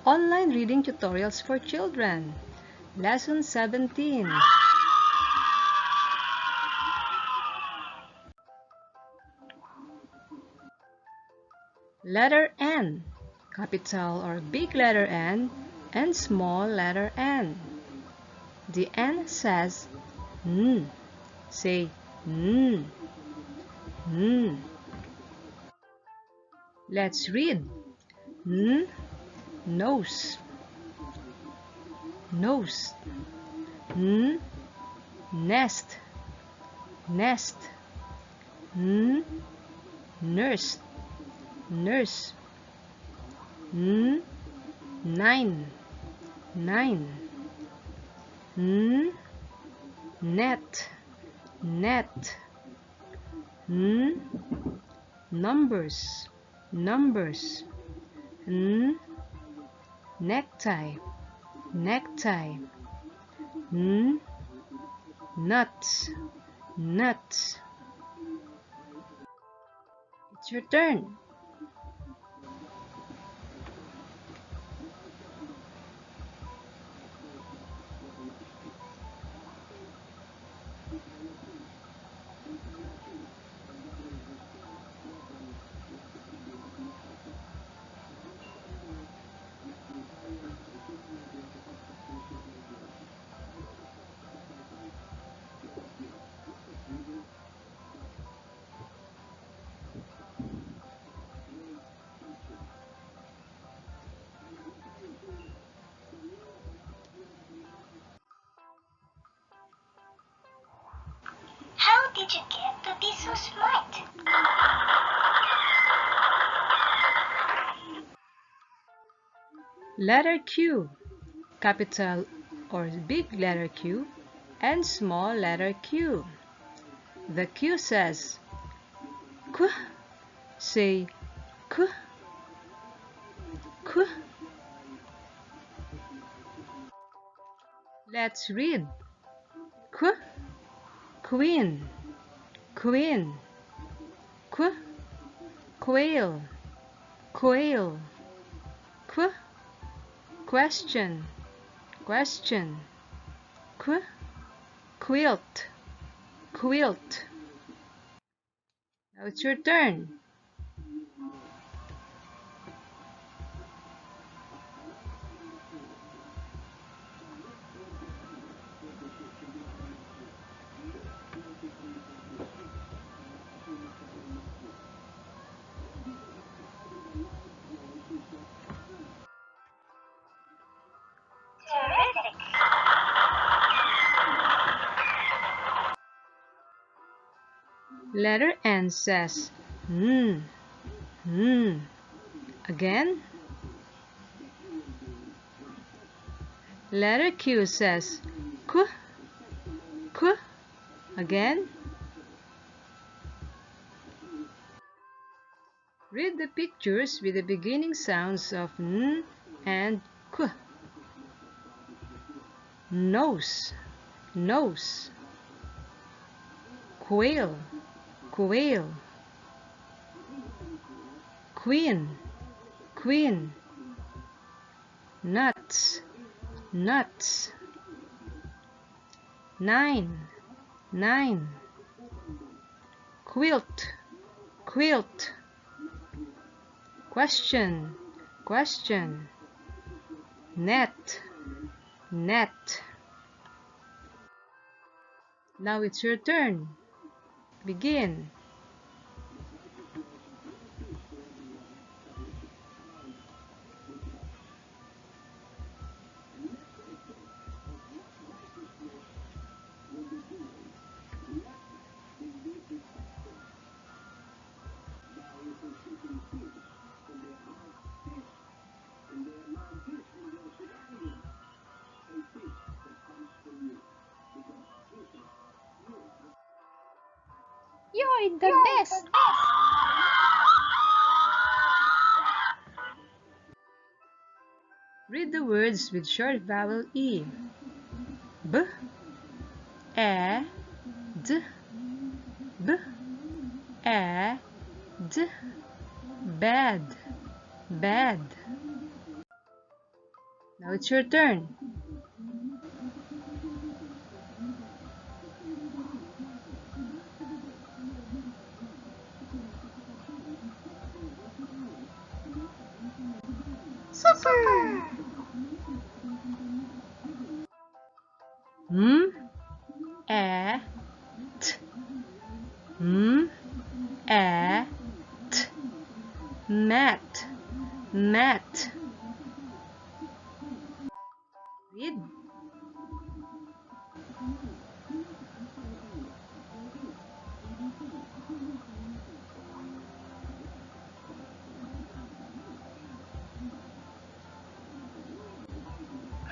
Online reading tutorials for children. Lesson 17. Letter N. Capital or big letter N and small letter N. The N says N. Say N. N. Let's read. N. Nose. Nose. N. Nest. Nest. N. Nurse. Nurse. N. Nine. Nine. N. Net. Net. N. Numbers. Numbers. N. Necktie. Necktie. N. Nuts. Nuts. It's your turn. How did you get to be so smart? Letter Q. Capital or big letter Q and small letter Q. The Q says Q. Say Q. Q. Let's read. Q. Queen. Queen. Q. Quail. Quail. Q. Question. Question. Q. Quilt. Quilt. Now it's your turn. Terrific. Letter N says N. N. Again. Letter Q says Q. Q. Again. Read the pictures with the beginning sounds of N and Q. Nose. Nose. Quail. Quail. Queen. Queen. Nuts. Nuts. Nine. Nine. Quilt. Quilt. Question. Question. Net. Net. Now it's your turn. Begin. You're the best. Read the words with short vowel E. B, E, D, B, E, D, bed, bed. Now it's your turn. Super! M, A, T. M, A, T. Mat, mat. Read.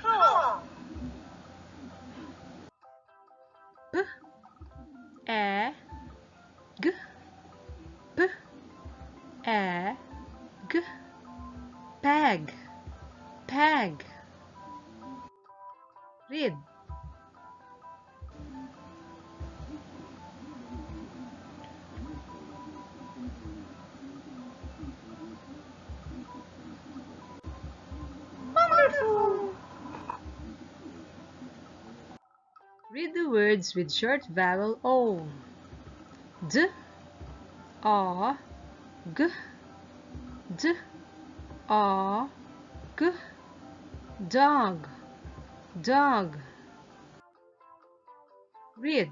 Cool. P, A, G, P, A, G. Peg, peg. Read. Wonderful. Read the words with short vowel O. D, A, G, D, A, G. Dog, dog. Read.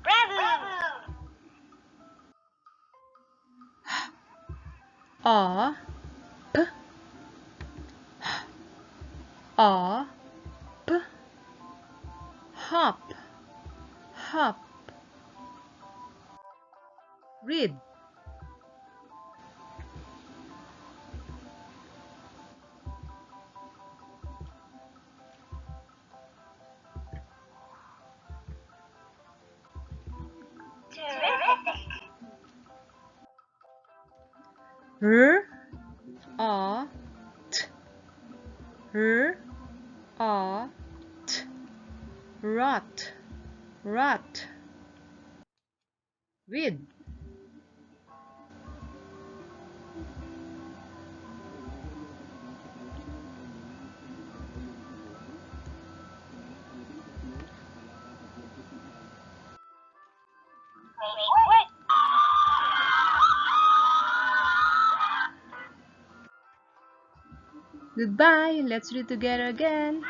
Bravo. A, P, A, P. Hop, hop. Read. Terrific. R, A, T. R, A, T. Rot, rot. Read. Wait. Goodbye. Let's read together again.